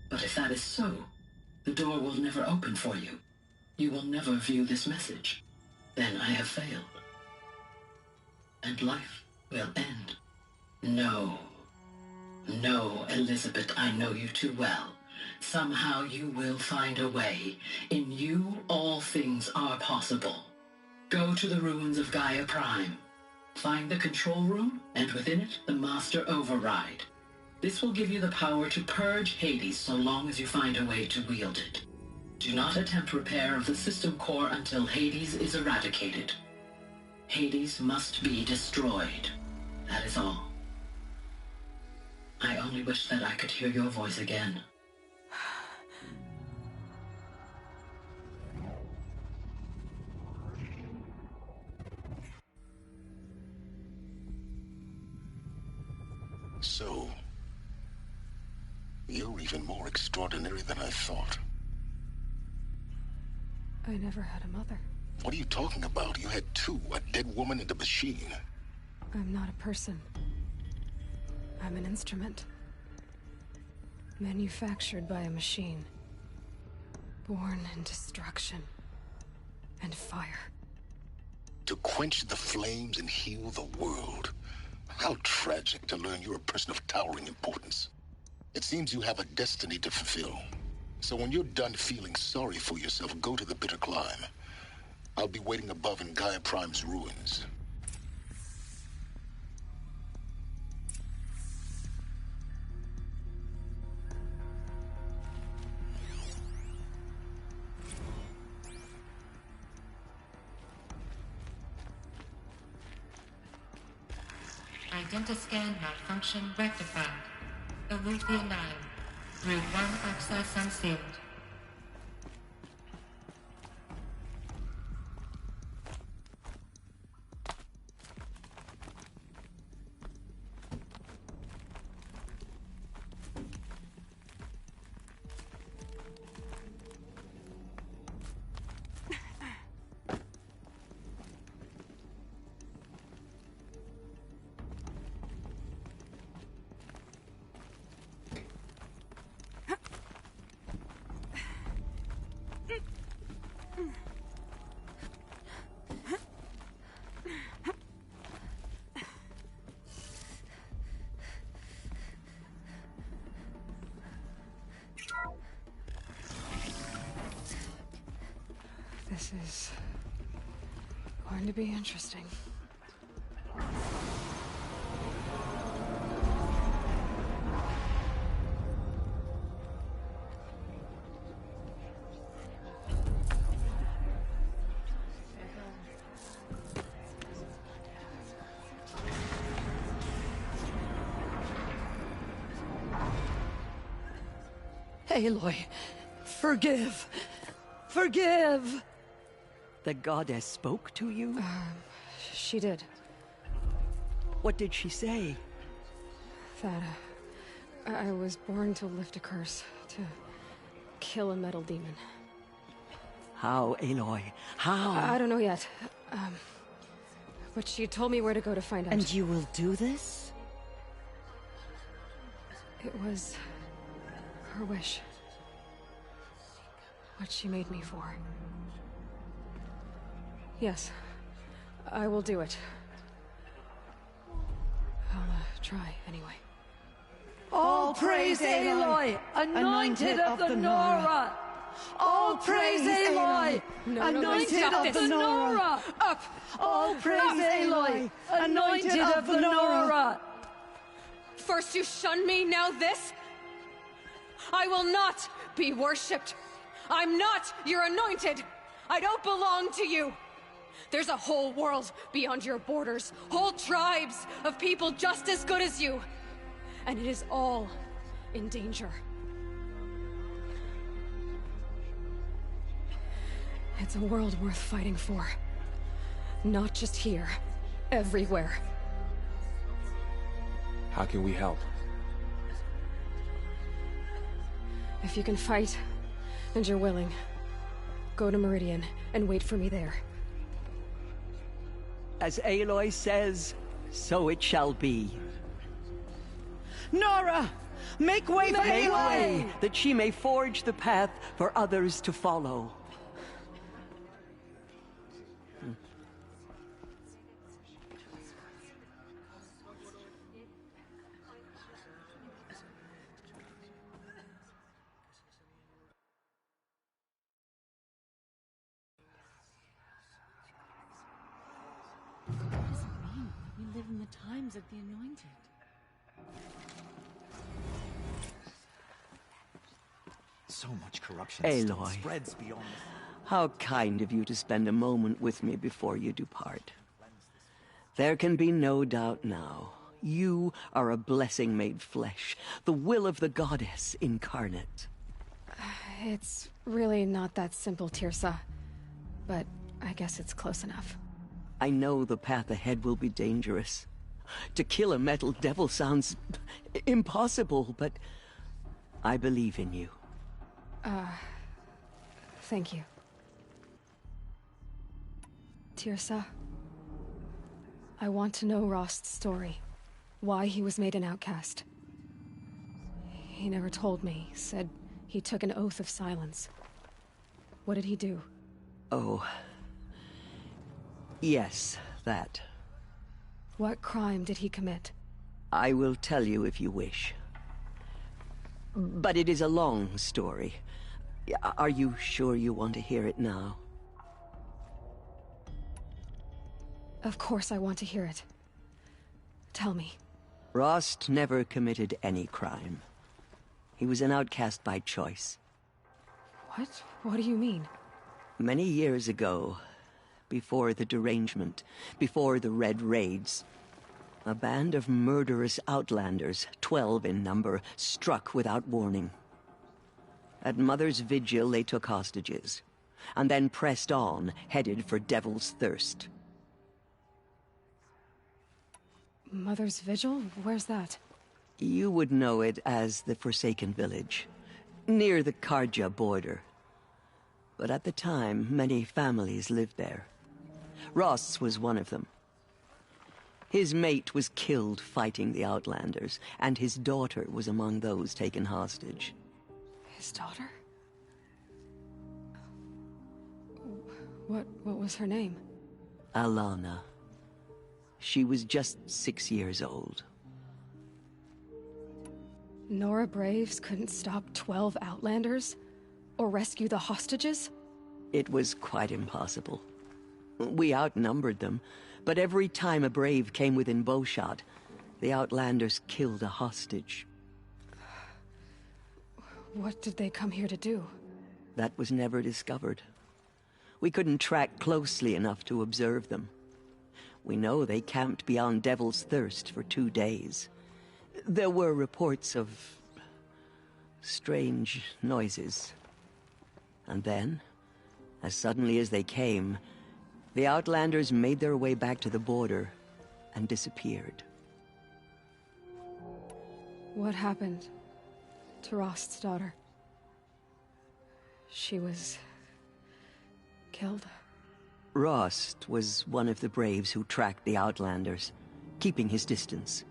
But if that is so, the door will never open for you. You will never view this message. Then I have failed. And life will end. No. No, Elizabeth, I know you too well. Somehow you will find a way. In you, all things are possible. Go to the ruins of Gaia Prime. Find the control room, and within it, the Master Override. This will give you the power to purge Hades so long as you find a way to wield it. Do not attempt repair of the system core until Hades is eradicated. Hades must be destroyed. That is all. I only wish that I could hear your voice again. So, you're even more extraordinary than I thought. I never had a mother. What are you talking about? You had two, a dead woman and a machine. I'm not a person. I'm an instrument. Manufactured by a machine. Born in destruction and fire. To quench the flames and heal the world. How tragic to learn you're a person of towering importance. It seems you have a destiny to fulfill. So when you're done feeling sorry for yourself, go to the bitter climb. I'll be waiting above in Gaia Prime's ruins. Identiscan malfunction rectified. Eleuthia 9. Route 1 access unsealed. This is going to be interesting. Aloy, forgive! Forgive! The goddess spoke to you? She did. What did she say? That, I was born to lift a curse, to kill a metal demon. How, Aloy? How? I don't know yet. But she told me where to go to find out. And you will do this? It was her wish. What she made me for. Yes, I will do it. I'll try anyway. All praise Aloy, anointed of the Nora! All praise Aloy, anointed of the Nora! Up! All praise Aloy, anointed of the Nora! First you shun me, now this? I will not be worshipped. I'm not your anointed! I don't belong to you! There's a whole world beyond your borders, whole tribes of people just as good as you. And it is all in danger. It's a world worth fighting for. Not just here, everywhere. How can we help? If you can fight, and you're willing, go to Meridian and wait for me there. As Aloy says, so it shall be. Nora! Make way for Aloy! Make way, that she may forge the path for others to follow. We live in the times of the Anointed. So much corruption still Aloy, spreads beyond. How kind of you to spend a moment with me before you depart. There can be no doubt now. You are a blessing made flesh, the will of the goddess incarnate. It's really not that simple, Tirsa. But I guess it's close enough. I know the path ahead will be dangerous. To kill a metal devil sounds impossible, but I believe in you. Thank you. Tirsa, I want to know Rost's story. Why he was made an outcast. He never told me. Said he took an oath of silence. What did he do? Oh. Yes, that. What crime did he commit? I will tell you if you wish. But it is a long story. Are you sure you want to hear it now? Of course I want to hear it. Tell me. Rost never committed any crime. He was an outcast by choice. What? What do you mean? Many years ago, before the derangement, before the Red Raids, a band of murderous outlanders, 12 in number, struck without warning. At Mother's Vigil, they took hostages, and then pressed on, headed for Devil's Thirst. Mother's Vigil? Where's that? You would know it as the Forsaken Village, near the Karja border. But at the time, many families lived there. Rost's was one of them. His mate was killed fighting the Outlanders, and his daughter was among those taken hostage. His daughter? What was her name? Alana. She was just 6 years old. Nora Braves couldn't stop 12 Outlanders? Or rescue the hostages? It was quite impossible. We outnumbered them, but every time a Brave came within bowshot, the Outlanders killed a hostage. What did they come here to do? That was never discovered. We couldn't track closely enough to observe them. We know they camped beyond Devil's Thirst for 2 days. There were reports of strange noises. And then, as suddenly as they came, the Outlanders made their way back to the border and disappeared. What happened to Rost's daughter? She was killed. Rost was one of the Braves who tracked the Outlanders, keeping his distance.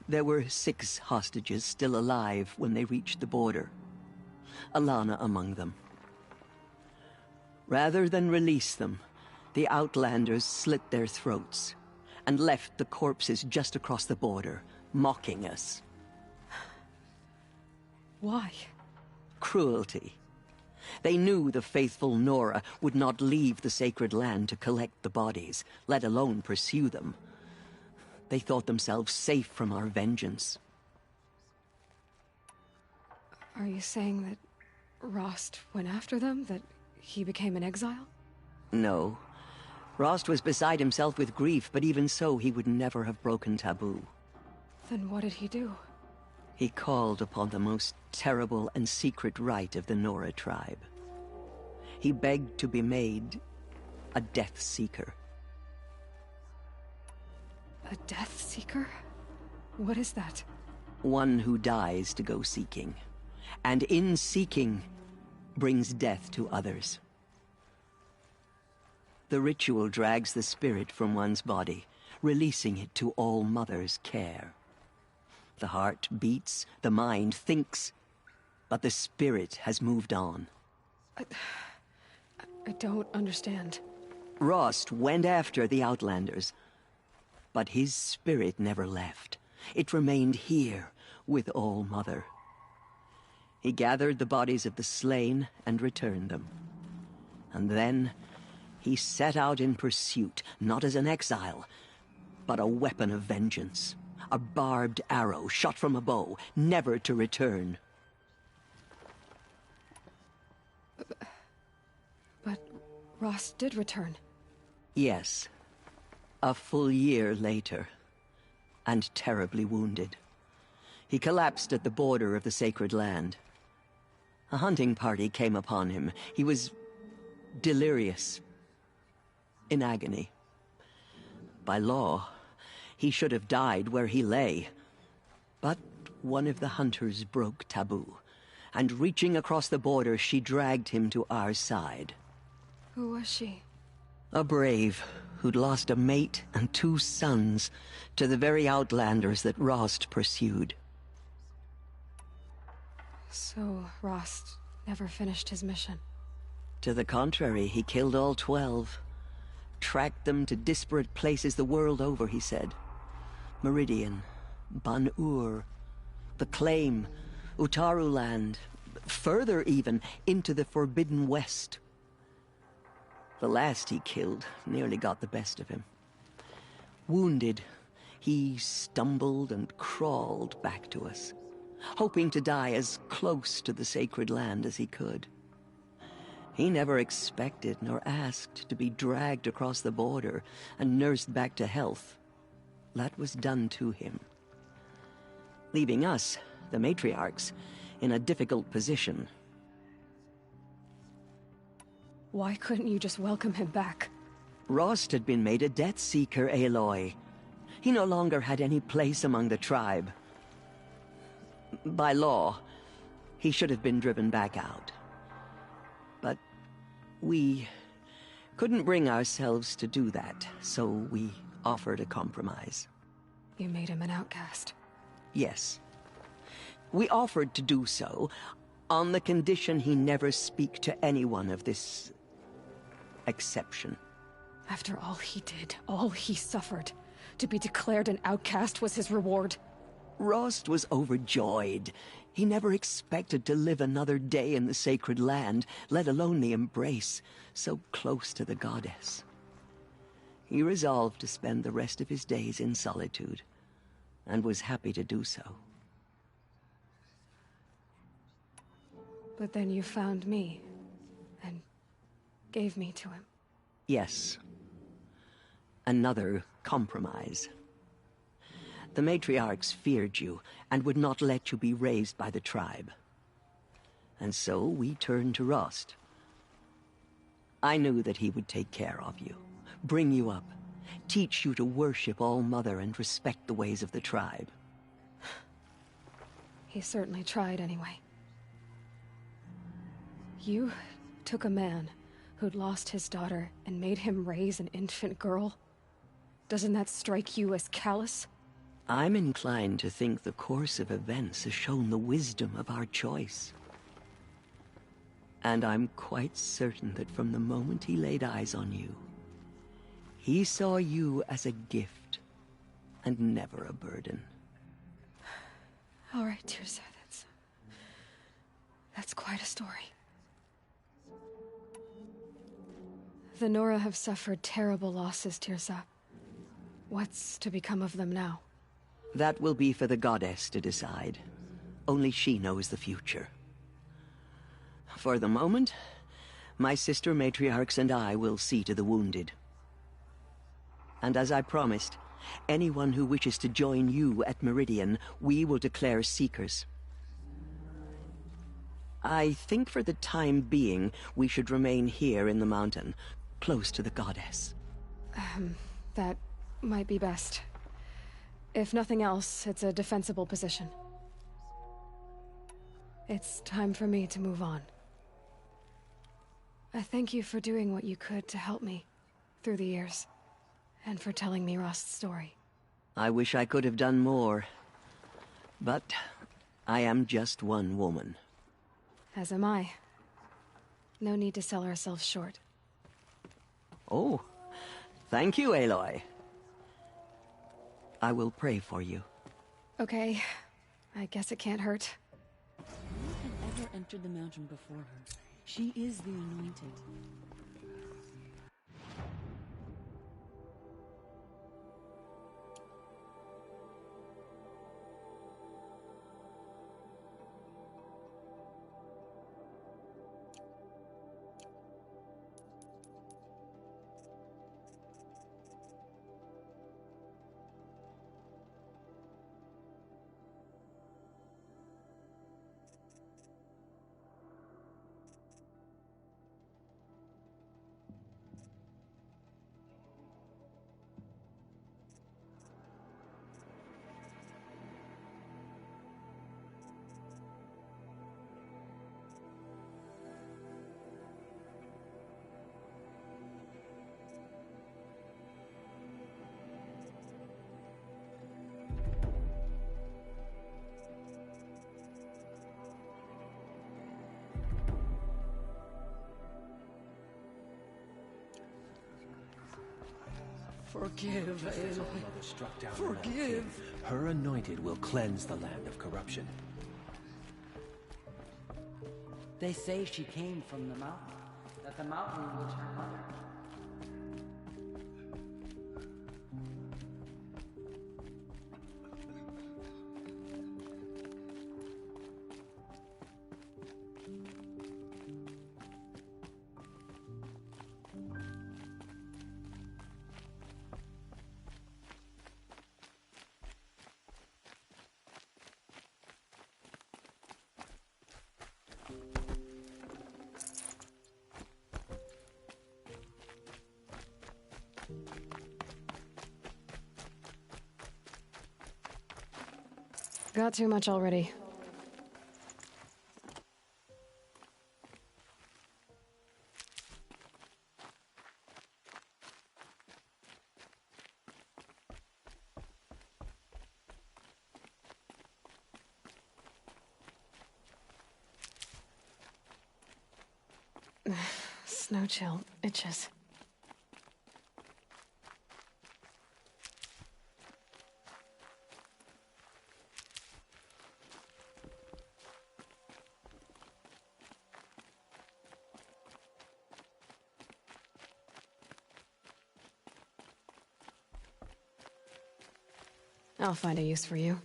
There were 6 hostages still alive when they reached the border. Alana among them. Rather than release them, the Outlanders slit their throats and left the corpses just across the border, mocking us. Why? Cruelty. They knew the faithful Nora would not leave the sacred land to collect the bodies, let alone pursue them. They thought themselves safe from our vengeance. Are you saying that Rost went after them? That he became an exile? No. Rost was beside himself with grief, but even so, he would never have broken taboo. Then what did he do? He called upon the most terrible and secret rite of the Nora tribe. He begged to be made a Death Seeker. A Death Seeker? What is that? One who dies to go seeking, and in seeking, brings death to others. The ritual drags the spirit from one's body, releasing it to All Mother's care. The heart beats, the mind thinks, but the spirit has moved on. I don't understand. Rost went after the Outlanders, but his spirit never left. It remained here with All Mother. He gathered the bodies of the slain and returned them. And then he set out in pursuit, not as an exile, but a weapon of vengeance. A barbed arrow shot from a bow, never to return. But Rost did return. Yes. A full year later, and terribly wounded. He collapsed at the border of the sacred land. A hunting party came upon him. He was delirious, in agony. By law, he should have died where he lay. But one of the hunters broke taboo, and reaching across the border, she dragged him to our side. Who was she? A brave who'd lost a mate and 2 sons to the very Outlanders that Rost pursued. So Rost never finished his mission? To the contrary, he killed all 12. Tracked them to disparate places the world over, he said. Meridian, Ban-Ur, the Claim, Utaru Land, further even, into the Forbidden West. The last he killed nearly got the best of him. Wounded, he stumbled and crawled back to us, hoping to die as close to the sacred land as he could. He never expected nor asked to be dragged across the border and nursed back to health. That was done to him, leaving us, the matriarchs, in a difficult position. Why couldn't you just welcome him back? Rost had been made a Death Seeker, Aloy. He no longer had any place among the tribe. By law, he should have been driven back out. But we couldn't bring ourselves to do that, so we offered a compromise. You made him an outcast? Yes. We offered to do so on the condition he never speak to anyone of this exception. After all he did, all he suffered, to be declared an outcast was his reward? Rost was overjoyed. He never expected to live another day in the sacred land, let alone the embrace, so close to the goddess. He resolved to spend the rest of his days in solitude, and was happy to do so. But then you found me, and gave me to him. Yes. Another compromise. The matriarchs feared you, and would not let you be raised by the tribe. And so we turned to Rost. I knew that he would take care of you, bring you up, teach you to worship All Mother and respect the ways of the tribe. He certainly tried anyway. You took a man who'd lost his daughter and made him raise an infant girl? Doesn't that strike you as callous? I'm inclined to think the course of events has shown the wisdom of our choice. And I'm quite certain that from the moment he laid eyes on you, he saw you as a gift, and never a burden. All right, Teersa, that's quite a story. The Nora have suffered terrible losses, Teersa. What's to become of them now? That will be for the goddess to decide. Only she knows the future. For the moment, my sister matriarchs and I will see to the wounded. And as I promised, anyone who wishes to join you at Meridian, we will declare seekers. I think for the time being, we should remain here in the mountain, close to the goddess. That might be best. If nothing else, it's a defensible position. It's time for me to move on. I thank you for doing what you could to help me through the years, and for telling me Rost's story. I wish I could have done more, but I am just one woman. As am I. No need to sell ourselves short. Oh, thank you, Aloy. I will pray for you. Okay, I guess it can't hurt. No one had ever entered the mountain before her. She is the Anointed. Forgive, Aloy. Mother struck down Forgive. Her anointed will cleanse the land of corruption. They say she came from the mountain, that the mountain was her mother. Got too much already. Snow chill itches. I'll find a use for you.